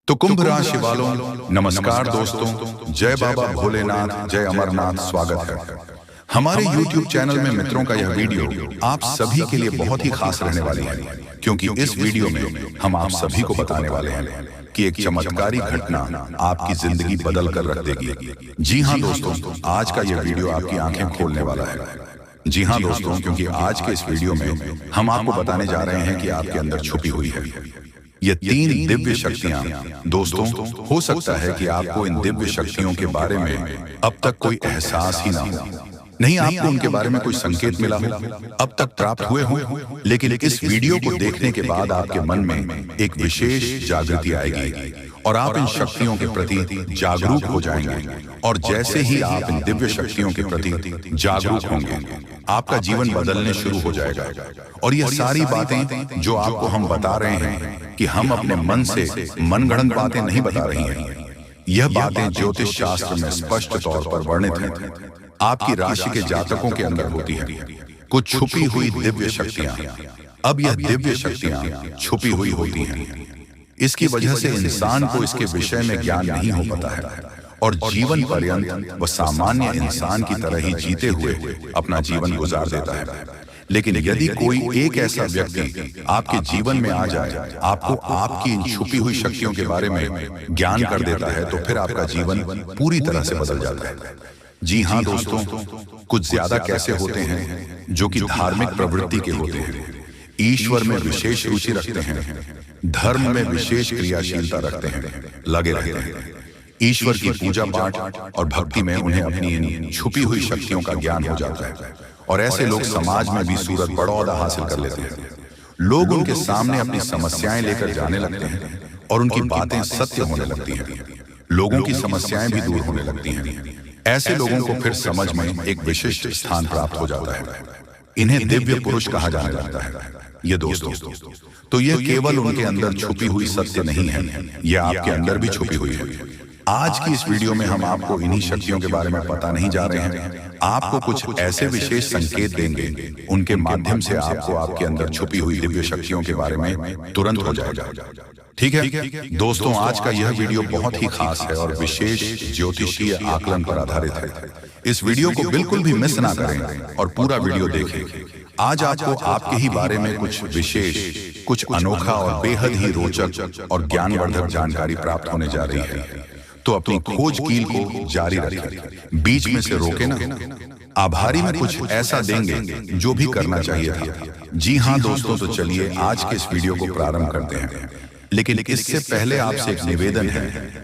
तो कुंभ राशि वालों, नमस्कार दोस्तों। जय बाबा भोलेनाथ, जय अमरनाथ। स्वागत है हमारे YouTube चैनल में। मित्रों का यह वीडियो आप सभी के लिए बहुत ही खास रहने वाली है, क्योंकि इस वीडियो में हम आप सभी को बताने वाले हैं कि एक चमत्कारी घटना आपकी जिंदगी बदल कर रख देगी। जी हाँ दोस्तों, आज का यह वीडियो आपकी आंखें खोलने वाला है। जी हाँ दोस्तों, क्योंकि आज के इस वीडियो में हम आपको बताने जा रहे हैं कि आपके अंदर छुपी हुई है ये 3 दिव्य शक्तियां। दोस्तों, हो सकता है कि आपको इन दिव्य शक्तियों के बारे में अब तक कोई एहसास ही ना हो, नहीं आपको उनके बारे में कोई संकेत मिला हो, अब तक प्राप्त हुए हो, लेकिन इस वीडियो को देखने के बाद आपके मन में एक विशेष जागृति आएगी और आप इन शक्तियों के प्रति जागरूक हो जाएंगे। और जैसे ही आप इन दिव्य शक्तियों के प्रति जागरूक होंगे, आपका जीवन बदलने शुरू हो जाएगा। और ये सारी बातें जो आपको हम बता रहे हैं कि हम अपने मन से मनगढ़ंत बातें नहीं बता रही हैं, यह बातें ज्योतिष शास्त्र में स्पष्ट तौर पर वर्णित हैं। आपकी राशि के जातकों के अंदर होती है कुछ छुपी हुई दिव्य शक्तियां। अब यह दिव्य शक्तियां छुपी हुई होती हैं, इसकी वजह से इंसान को इसके विषय में ज्ञान नहीं हो पाता है और जीवन पर्यंत वह सामान्य इंसान की तरह ही जीते हुए अपना जीवन गुजार देता है। लेकिन यदि कोई एक ऐसा व्यक्ति आपके जीवन में आ जाए, आपको आपकी इन छुपी हुई शक्तियों के बारे में ज्ञान कर देता है, तो फिर आपका जीवन पूरी तरह से बदल जाता है। जी हाँ दोस्तों, कुछ ज्यादा कैसे होते हैं जो कि धार्मिक प्रवृत्ति के होते हैं, ईश्वर में विशेष रुचि रखते हैं, धर्म में विशेष क्रियाशीलता रखते हैं, लगे रहते हैं। ईश्वर की पूजा पाठ और भक्ति में उन्हें अपनी इन छुपी हुई शक्तियों का ज्ञान हो जाता है और ऐसे लोग समाज में भी सूरत बड़ा ओहदा हासिल कर लेते हैं। लोग उनके सामने अपनी समस्याएं लेकर जाने लगते हैं और उनकी बातें सत्य होने लगती हैं। लोगों की समस्याएं भी दूर होने लगती हैं। ऐसे लोगों को फिर समझ में एक विशिष्ट स्थान प्राप्त हो जाता है। इन्हें दिव्य पुरुष कहा जाने लगता है। ये दोस्तों, तो यह केवल उनके अंदर छुपी हुई सत्य नहीं है, यह आपके अंदर भी छुपी हुई है। आज की इस वीडियो में हम आपको इन्हीं शक्तियों के बारे में पता नहीं जा रहे हैं, आपको कुछ ऐसे विशेष संकेत देंगे, उनके माध्यम से आपको आपके अंदर छुपी हुई दिव्य शक्तियों के बारे में तुरंत हो जाएगा। ठीक है दोस्तों, आज का यह वीडियो बहुत ही खास है और विशेष ज्योतिषीय आकलन पर आधारित है। इस वीडियो को बिल्कुल भी मिस ना करें और पूरा वीडियो देखें। आज आपको आपके ही बारे में कुछ विशेष, कुछ अनोखा और बेहद ही रोचक और ज्ञानवर्धक जानकारी प्राप्त होने जा रही है। तो अपनी खोज कील को जारी रखें, बीच में से रोके ना। आभारी में कुछ ऐसा देंगे जो भी करना चाहिए था। जी हाँ दोस्तों, तो चलिए आज के इस वीडियो को प्रारंभ करते हैं। लेकिन इससे पहले आपसे एक निवेदन है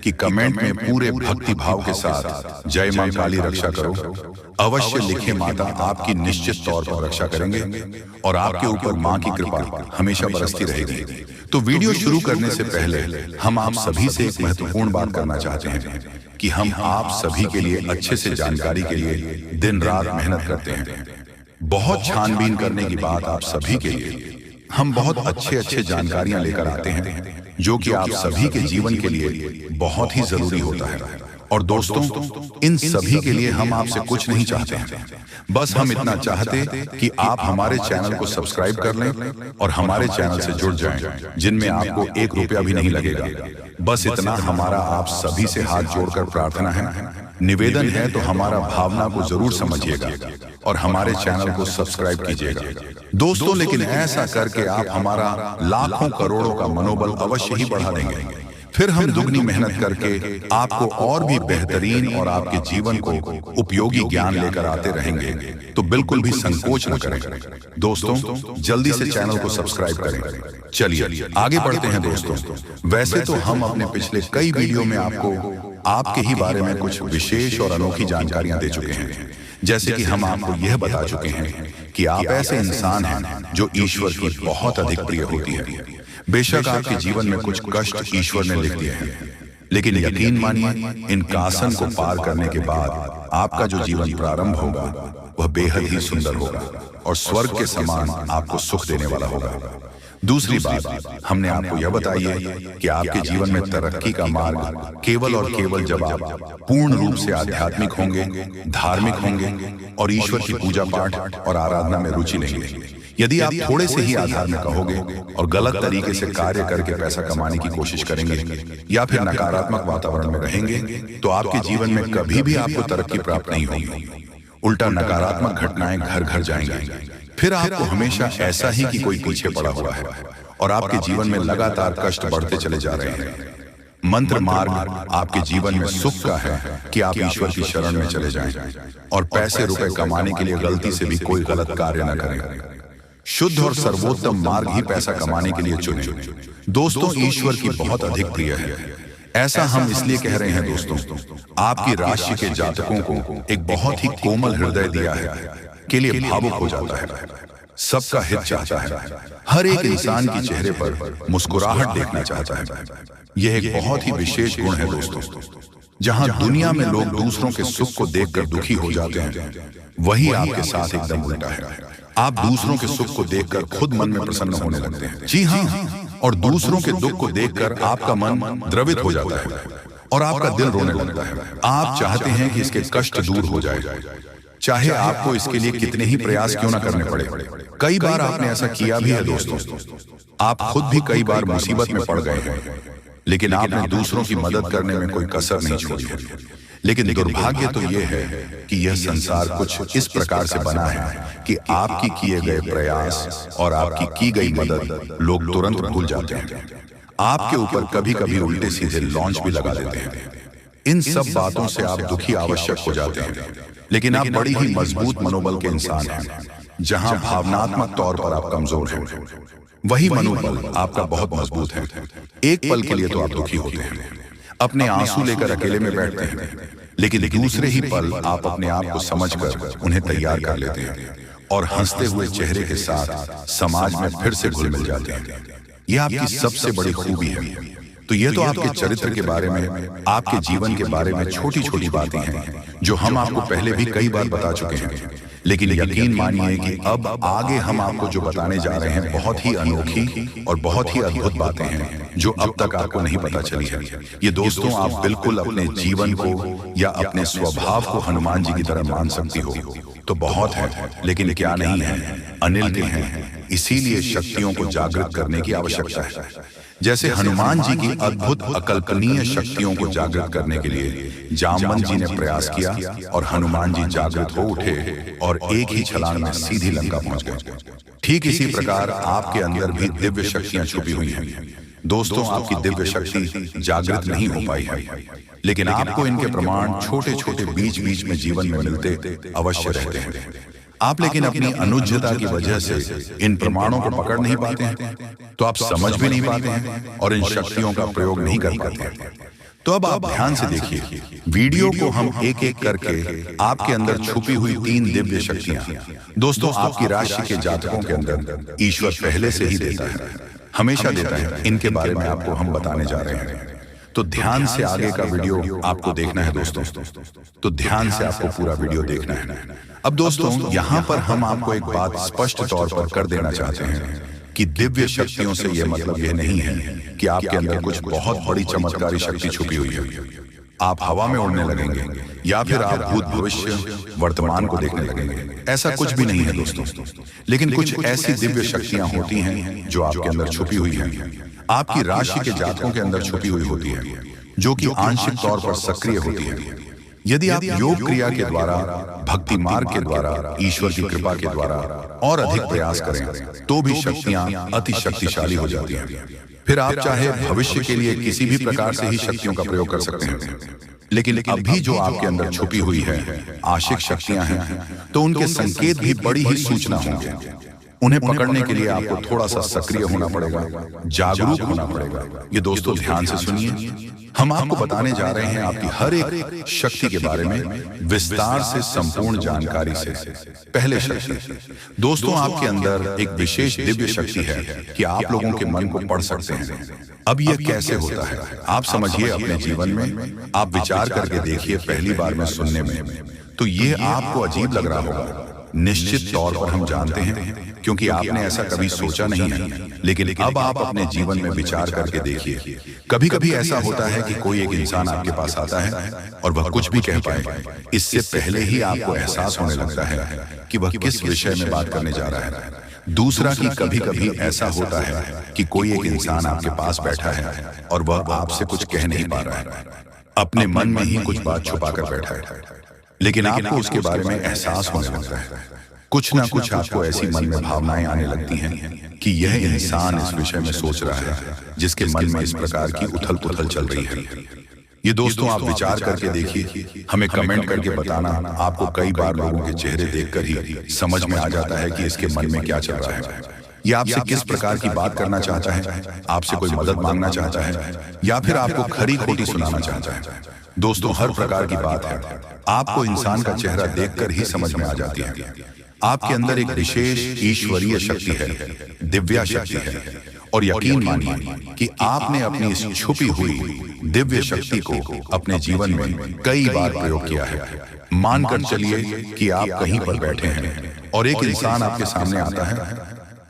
कि कमेंट में पूरे भक्ति भाव के साथ जय मां काली रक्षा करो अवश्य लिखें। माता आपकी निश्चित तौर पर रक्षा करेंगे और आपके ऊपर मां की कृपा हमेशा बरसती रहेगी। तो वीडियो शुरू करने से पहले हम आप सभी से एक महत्वपूर्ण बात करना चाहते हैं कि हम आप सभी के लिए अच्छे से जानकारी के लिए दिन रात मेहनत करते हैं। बहुत छानबीन करने की बात आप सभी के लिए हम बहुत अच्छे जानकारियां लेकर आते हैं, जो कि आप सभी के जीवन के लिए बहुत ही जरूरी होता है। और दोस्तों, इन सभी के लिए हम आपसे कुछ नहीं चाहते हैं, बस हम इतना चाहते कि आप हमारे चैनल को सब्सक्राइब कर लें और हमारे चैनल से जुड़ जाएं, जिनमें आपको 1 रुपया भी नहीं लगेगा। बस इतना हमारा आप सभी से हाथ जोड़कर प्रार्थना है, निवेदन है। तो हमारा भावना को जरूर समझिएगा और हमारे चैनल को सब्सक्राइब कीजिएगा दोस्तों। लेकिन ऐसा करके आप हमारा लाखों करोड़ों का मनोबल अवश्य ही बढ़ा देंगे। फिर हम दुगनी मेहनत करके आपको और भी बेहतरीन और आपके जीवन को उपयोगी ज्ञान लेकर आते रहेंगे। तो बिल्कुल भी संकोच न करें दोस्तों, जल्दी से चैनल को सब्सक्राइब करें। चलिए आगे बढ़ते हैं दोस्तों। वैसे तो हम अपने पिछले कई वीडियो में आपको आपके ही बारे में कुछ विशेष और अनोखी जानकारियां दे चुके हैं। जैसे कि हम आपको यह बता चुके हैं कि आप ऐसे इंसान हैं जो ईश्वर की बहुत अधिक प्रिय होती है। बेशक आपके जीवन में कुछ कष्ट ईश्वर ने लिख दिए हैं, लेकिन यकीन मानिए, इन कासन को पार करने के बाद आपका जो जीवन प्रारंभ होगा वह बेहद ही सुंदर होगा और स्वर्ग के समान आपको सुख देने वाला होगा। दूसरी बात, हमने आपको यह बताई है कि आपके जीवन में तरक्की का मार्ग केवल और केवल जब आप पूर्ण रूप से आध्यात्मिक होंगे, धार्मिक होंगे और ईश्वर की पूजा पाठ और आराधना में रुचि लेंगे। यदि आप थोड़े से ही आधार में कहोगे और गलत तरीके से कार्य करके पैसा कमाने की कोशिश करेंगे या फिर नकारात्मक वातावरण में रहेंगे, तो आपके जीवन में कभी भी आपको तरक्की प्राप्त नहीं होगी। उल्टा नकारात्मक घटनाएं घर घर जाएंगी। फिर आपको हमेशा ऐसा ही कि कोई पीछे पड़ा हुआ है और आपके जीवन में लगातार कष्ट बढ़ते चले जा रहे हैं। मंत्र मार्ग आपके जीवन में सुख का है कि आप ईश्वर की शरण में चले जाएं और पैसे रुपए कमाने के लिए गलती से भी कोई गलत कार्य न करें। शुद्ध और सर्वोत्तम मार्ग ही पैसा कमाने के लिए चुनें। दोस्तों, ईश्वर की बहुत अधिक प्रिय है। ऐसा हम इसलिए कह रहे हैं दोस्तों, आपकी राशि के जातकों को एक बहुत ही कोमल हृदय दिया है के लिए भावुक हो जाता है, सबका हित चाहता है, हर एक इंसान के चेहरे पर मुस्कुराहट देखना चाहता है। यह एक बहुत ही विशेष गुण है दोस्तों। जहां दुनिया में लोग दूसरों के सुख को देखकर दुखी हो जाते हैं, वही आपके साथ एकदम उल्टा है। आप दूसरों के सुख को देखकर खुद मन में प्रसन्न होने लगते हैं। जी हाँ, और दूसरों के दुख को देखकर आपका मन द्रवित हो जाता है और आपका दिल रोने लगता है। आप चाहते हैं कि इसके कष्ट दूर हो जाए, चाहे आपको इसके लिए कितने ही प्रयास क्यों ना करने पड़े। कई बार आपने ऐसा किया भी है दोस्तों। आप खुद भी कई बार मुसीबत में पड़ गए हैं, लेकिन आपने दूसरों की मदद करने में कोई कसर नहीं छोड़ी है। लेकिन दुर्भाग्य तो यह है कि यह संसार कुछ इस प्रकार से बना है कि आपकी किए गए प्रयास और आपकी की गई मदद लोग तुरंत भूल जाते हैं। आपके ऊपर कभी कभी उल्टे सीधे लॉन्च भी लगा देते हैं। इन सब बातों से आप दुखी आवश्यक हो जाते हैं, लेकिन आप बड़ी ही मजबूत मनोबल के इंसान हैं। जहां भावनात्मक तौर पर आप कमजोर हैं, वही मनोबल आपका बहुत मजबूत है। एक पल के लिए तो आप दुखी होते हैं, अपने आंसू लेकर अकेले में बैठते हैं, लेकिन दूसरे ही पल आप अपने आप को समझकर उन्हें तैयार कर लेते हैं और हंसते हुए चेहरे के साथ समाज में फिर से घुल मिल जाते हैं। यह आपकी सबसे बड़ी खूबी है। तो ये तो आपके चरित्र के बारे में, आपके जीवन के बारे में छोटी छोटी बातें हैं जो हम आपको पहले भी कई बार बता चुके हैं। लेकिन यकीन मानिए कि अब आगे हम आपको जो बताने जा रहे हैं बहुत ही अनोखी और बहुत ही अद्भुत बातें हैं जो अब तक आपको नहीं पता चली है। ये दोस्तों, आप बिल्कुल अपने जीवन को या अपने स्वभाव को हनुमान जी की तरह मान सकती हो तो बहुत है, लेकिन क्या नहीं है, अनिल के हैं। इसीलिए शक्तियों को जागृत करने की आवश्यकता है। जैसे हनुमान जी की अद्भुत अकल्पनीय शक्तियों को जागृत करने के लिए जामवंत जी ने प्रयास किया और हनुमान जी जागृत हो उठे और एक ही छलांग में सीधी लंका पहुंच गए। ठीक इसी प्रकार आपके अंदर भी दिव्य शक्तियां छुपी हुई हैं। दोस्तों, आपकी दिव्य शक्ति जागृत नहीं हो पाई है, लेकिन आपको इनके प्रमाण छोटे छोटे बीच बीच में जीवन में मिलते अवश्य रहते हैं। आप लेकिन अपनी अनुज्ञता की वजह से इन प्रमाणों को पकड़ नहीं पाते हैं, तो आप समझ भी नहीं पाते हैं और इन शक्तियों का प्रयोग नहीं कर पाते हैं। तो अब आप ध्यान से देखिए, वीडियो को हम एक एक करके आपके अंदर छुपी हुई 3 दिव्य शक्तियां दोस्तों आपकी राशि के जातकों के अंदर ईश्वर पहले से ही देता है, हमेशा देता है। इनके बारे में आपको हम बताने जा रहे हैं, तो ध्यान से आगे का वीडियो आपको देखना है दोस्तों। तो ध्यान से आपको पूरा वीडियो देखना है। अब दोस्तों, यहाँ पर हम आपको एक बात स्पष्ट तौर पर कर देना चाहते हैं कि दिव्य शक्तियों से यह मतलब यह नहीं है कि आपके अंदर कुछ बहुत बड़ी चमत्कारी शक्ति छुपी हुई है। आप हवा में उड़ने लगेंगे या फिर आप भूत भविष्य वर्तमान को देखने लगेंगे, ऐसा कुछ भी नहीं है दोस्तों। लेकिन कुछ ऐसी दिव्य शक्तियां होती हैं जो आपके अंदर छुपी हुई हैं, आपकी राशि के जातकों के अंदर छुपी हुई होती है, जो कि आंशिक तौर पर सक्रिय होती है। यदि आप योग क्रिया के द्वारा, भक्ति मार्ग के द्वारा, ईश्वर की कृपा के द्वारा और अधिक प्रयास करें तो भी शक्तियां अति शक्तिशाली हो जाती हैं। फिर आप चाहे भविष्य के लिए किसी भी प्रकार से ही शक्तियों का प्रयोग कर सकते हैं, लेकिन अभी जो आपके अंदर छुपी हुई है आशिक शक्तियां हैं, तो उनके संकेत भी बड़ी ही सूचना होंगे। उन्हें पकड़ने के लिए आपको थोड़ा सा सक्रिय होना पड़ेगा, जागरूक होना पड़ेगा। ये दोस्तों ध्यान से सुनिए, हम आपको बताने जा रहे हैं आपकी हर एक शक्ति के बारे में विस्तार से, संपूर्ण जानकारी से। पहले शक्ति दोस्तों, आपके अंदर एक विशेष दिव्य शक्ति है कि आप लोगों के मन को पढ़ सकते हैं। अब यह कैसे होता है आप समझिए अपने जीवन में, आप विचार करके देखिए। पहली बार में सुनने में तो ये आपको अजीब लग रहा होगा, निश्चित तौर पर हम जानते हैं, क्योंकि आपने ऐसा कभी सोचा नहीं है। लेकिन अब आप अपने जीवन में विचार करके देखिए, कभी कभी ऐसा होता है कि कोई एक इंसान आपके पास आता है और वह कुछ भी कह पाए, इससे पहले ही आपको एहसास होने लगता है कि वह किस विषय में बात करने जा रहा है। दूसरा कि कभी कभी ऐसा होता है कि कोई एक इंसान आपके पास बैठा है और वह आपसे कुछ कह नहीं पा रहा है, अपने मन में ही कुछ बात छुपा कर बैठा है, लेकिन आपको उसके बारे में एहसास होने लगता है। कुछ ना कुछ आपको ऐसी मन में भावनाएं आने लगती हैं कि यह इंसान इस विषय में सोच रहा है, जिसके मन में इस प्रकार की उथल पुथल चल रही है। ये दोस्तों, आप विचार करके देखिए, हमें कमेंट करके बताना। आपको कई बार लोगों के चेहरे देखकर ही समझ में आ जाता है कि इसके मन में क्या चल रहा है। ये आपसे किस प्रकार की बात करना चाहता है, आपसे कोई मदद मांगना चाहता है, या फिर आपको खरी खोटी सुनाना चाहता है। दोस्तों, हर प्रकार की बात है, आपको इंसान का चेहरा देखकर ही समझ में आ जाती है। आपके अंदर एक विशेष ईश्वरीय शक्ति है, दिव्या शक्ति है, और यकीन मानिए कि आपने अपनी इस छुपी हुई दिव्य शक्ति को अपने जीवन में कई बार प्रयोग किया है। मानकर चलिए कि आप कहीं पर बैठे हैं और एक इंसान आपके सामने आता है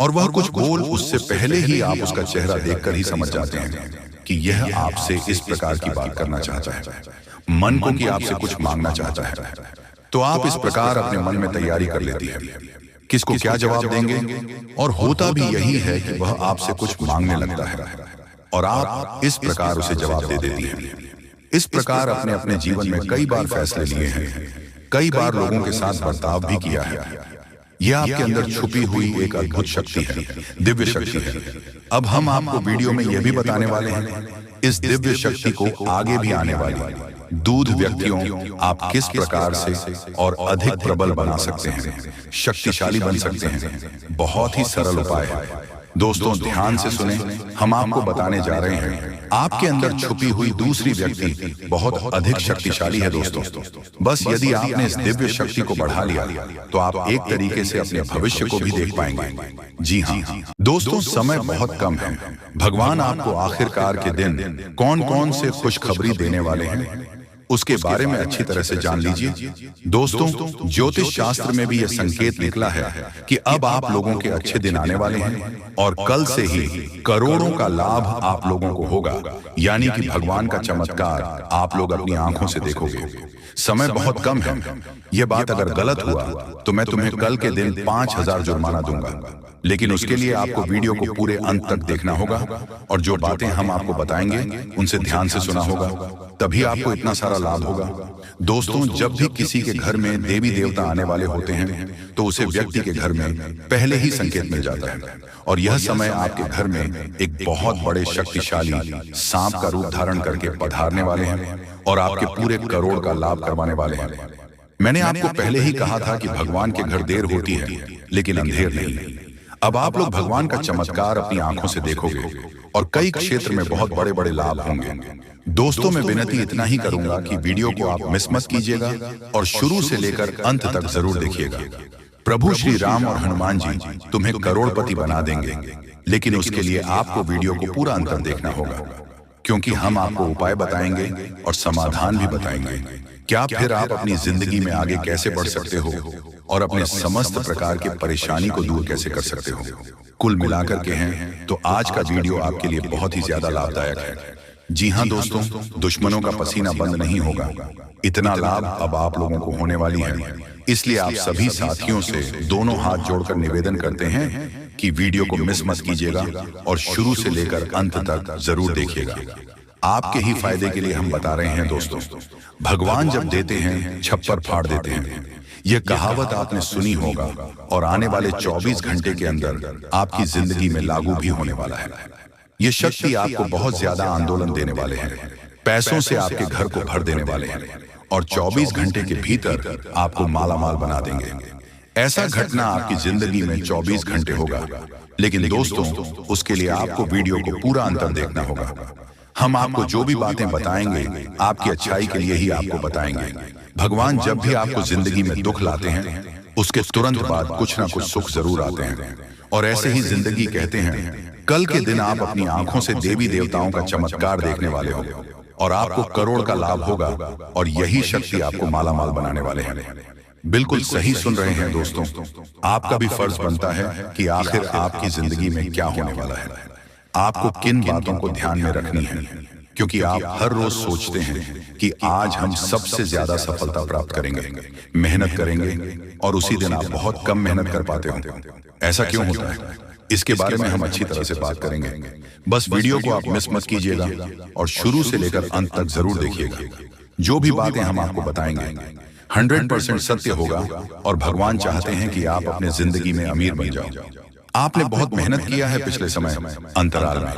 और वह कुछ बोल, उससे पहले ही आप उसका चेहरा देखकर ही समझ जाते हैं कि यह आपसे इस प्रकार की बात करना चाहता है, मन को कि आपसे कुछ मांगना चाहता है। तो आप इस प्रकार अपने मन में तैयारी कर लेती है, किसको क्या जवाब देंगे, और होता भी यही है कि वह आपसे कुछ मांगने लगता है और आप इस प्रकार उसे जवाब दे देती हैं। इस प्रकार अपने अपने जीवन में कई बार फैसले लिए हैं, कई बार लोगों के साथ बर्ताव भी किया है। यह आपके अंदर छुपी हुई एक अद्भुत शक्ति है, दिव्य शक्ति है। अब हम आपको वीडियो में यह भी बताने वाले हैं, इस दिव्य शक्ति को आगे भी आने वाली दूध व्यक्तियों आप किस प्रकार से और अधिक प्रबल बना सकते हैं, शक्तिशाली बन सकते हैं। बहुत ही सरल उपाय है। दोस्तों, ध्यान से सुने, हम आपको बताने जा रहे हैं, आपके अंदर छुपी हुई दूसरी व्यक्ति बहुत अधिक शक्तिशाली है। दोस्तों, बस यदि आपने इस दिव्य शक्ति को बढ़ा लिया तो आप एक तरीके से अपने भविष्य को भी देख पाएंगे। जी हाँ दोस्तों, समय बहुत कम है। भगवान आपको आखिरकार के दिन कौन कौन से खुशखबरी देने वाले हैं, उसके बारे में अच्छी तरह से जान लीजिए। दोस्तों, ज्योतिष शास्त्र में भी यह संकेत निकला है कि अब आप लोगों के अच्छे दिन आने वाले हैं और कल से ही करोड़ों का लाभ आप लोगों को होगा, यानी कि भगवान का चमत्कार आप लोग अपनी आंखों से देखोगे। समय बहुत कम है। यह बात अगर गलत हुआ तो मैं तुम्हें कल के दिन 5000 जुर्माना दूंगा, लेकिन उसके लिए आपको वीडियो को पूरे अंत तक देखना होगा और जो बातें हम आपको बताएंगे उनसे ध्यान से सुना होगा, तभी आपको इतना सारा लाभ होगा। दोस्तों, जब भी किसी के घर में देवी देवता आने वाले होते हैं तो उसे व्यक्ति के घर में पहले ही संकेत मिल जाता है, और यह समय आपके घर में एक बहुत बड़े शक्तिशाली सांप का रूप धारण करके पधारने वाले हैं और आपके पूरे करोड़ का लाभ करवाने वाले हैं। मैंने आपको पहले ही कहा था कि भगवान के घर देर होती है लेकिन अंधेर नहीं। अब आप लोग भगवान का चमत्कार अपनी आंखों से देखोगे और कई क्षेत्र में बहुत बड़े बड़े लाभ होंगे। दोस्तों, मैं विनती इतना ही करूंगा कि वीडियो को आप मिस मत कीजिएगा और शुरू से लेकर अंत तक जरूर देखिएगा। प्रभु श्री राम और हनुमान जी तुम्हें करोड़पति बना देंगे, लेकिन उसके लिए आपको वीडियो को पूरा अंत तक देखना होगा, क्योंकि हम आपको उपाय बताएंगे और समाधान भी बताएंगे। क्या फिर आप अपनी जिंदगी में आगे कैसे बढ़ सकते हो और अपने समस्त प्रकार की परेशानी को दूर कैसे कर सकते हो। कुल मिलाकर के हैं तो आज का वीडियो आपके लिए बहुत ही ज्यादा लाभदायक है। जी हाँ दोस्तों, दुश्मनों का पसीना बंद नहीं होगा। इतना लाभ अब आप लोगों को होने वाली है, इसलिए आप सभी साथियों से दोनों हाथ जोड़कर निवेदन करते हैं कि वीडियो को मिस मत कीजिएगा और शुरू से लेकर अंत तक जरूर देखिएगा। आपके ही फायदे के लिए हम बता रहे हैं। दोस्तों, भगवान जब देते हैं छप्पर फाड़ देते हैं, यह कहावत आपने सुनी होगा और आने वाले 24 घंटे के अंदर आपकी जिंदगी में लागू भी होने वाला है। ये शक्ति आपको बहुत ज्यादा आंदोलन देने वाले हैं, पैसों से आपके घर को भर देने वाले हैं और 24 घंटे के भीतर आपको मालामाल बना देंगे। ऐसा घटना आपकी जिंदगी में 24 घंटे होगा, लेकिन दोस्तों उसके लिए आपको वीडियो को पूरा अंतर देखना होगा। हम आपको जो भी बातें बताएंगे आपकी अच्छाई के लिए ही आपको बताएंगे। भगवान जब भी आपको जिंदगी में दुख लाते हैं उसके तुरंत बाद कुछ ना कुछ सुख जरूर आते हैं, और ऐसे ही जिंदगी कहते हैं। कल के दिन आप अपनी आंखों से देवी देवताओं का चमत्कार देखने वाले हो और आपको करोड़ का लाभ होगा और यही शक्ति आपको मालामाल बनाने वाले हैं। बिल्कुल सही सुन रहे हैं दोस्तों। आपका भी फर्ज बनता है कि आखिर आपकी जिंदगी में क्या होने वाला है, आपको किन बातों को ध्यान में रखनी है, क्योंकि आप हर रोज सोचते हैं कि आज हम सबसे ज्यादा सफलता प्राप्त करेंगे, मेहनत करेंगे, और उसी दिन आप बहुत कम मेहनत कर पाते हो। ऐसा क्यों होता है, इसके बारे में हम अच्छी तरह से बात करेंगे। बस वीडियो को आप मिस मत कीजिएगा और शुरू से लेकर अंत तक जरूर देखिएगा। जो भी बातें हम आपको बताएंगे 100% सत्य होगा, और भगवान चाहते हैं कि आप अपने जिंदगी में अमीर बन जाओ। आपने बहुत मेहनत किया है पिछले समय अंतराल में,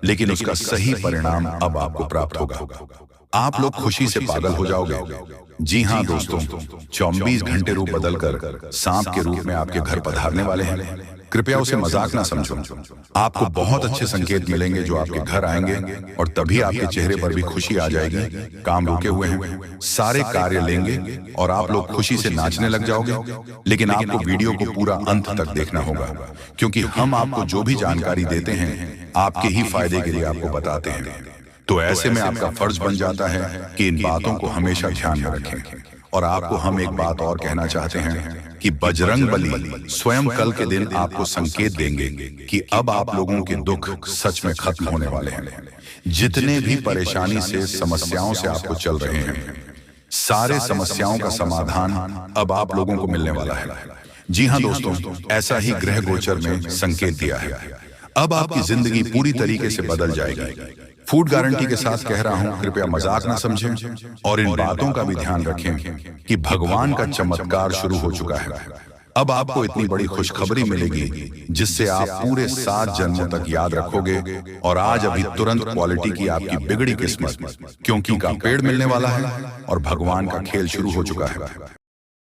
लेकिन उसका सही परिणाम अब आपको प्राप्त होगा। आप लोग खुशी से पागल हो जाओगे। जी हाँ दोस्तों, 24 घंटे रूप बदलकर सांप के रूप में आपके घर पधारने वाले हैं। कृपया उसे मजाक ना समझो। आपको बहुत अच्छे संकेत मिलेंगे जो आपके घर आएंगे, और तभी आपके चेहरे पर भी खुशी आ जाएगी। काम रुके हुए हैं, सारे कार्य लेंगे और आप लोग खुशी से नाचने लग जाओगे। लेकिन आपको वीडियो को पूरा अंत तक देखना होगा, क्योंकि हम आपको जो भी जानकारी देते हैं आपके ही फायदे के लिए आपको बताते हैं। तो ऐसे में आपका फर्ज बन जाता है कि इन बातों को हमेशा ध्यान में रखें। और आपको हम एक बात और कहना चाहते हैं कि बजरंग बली स्वयं कल के दिन आपको संकेत देंगे कि अब आप लोगों के दुख सच में खत्म होने वाले हैं। जितने भी परेशानी से, समस्याओं से आपको चल रहे हैं, सारे समस्याओं का समाधान अब आप लोगों को मिलने वाला है। जी हाँ दोस्तों, ऐसा ही ग्रह गोचर में संकेत दिया है। अब आपकी जिंदगी पूरी तरीके से बदल जाएगी। फूड गारंटी के साथ कह रहा हूं, कृपया मजाक ना समझें और इन बातों का भी ध्यान रखें कि भगवान का चमत्कार शुरू हो चुका है। अब आपको इतनी बड़ी खुशखबरी मिलेगी जिससे आप पूरे 7 जन्मों तक याद रखोगे। और आज अभी तुरंत क्वालिटी की आपकी बिगड़ी किस्मत, क्योंकि का पेड़ मिलने वाला है और भगवान का खेल शुरू हो चुका है।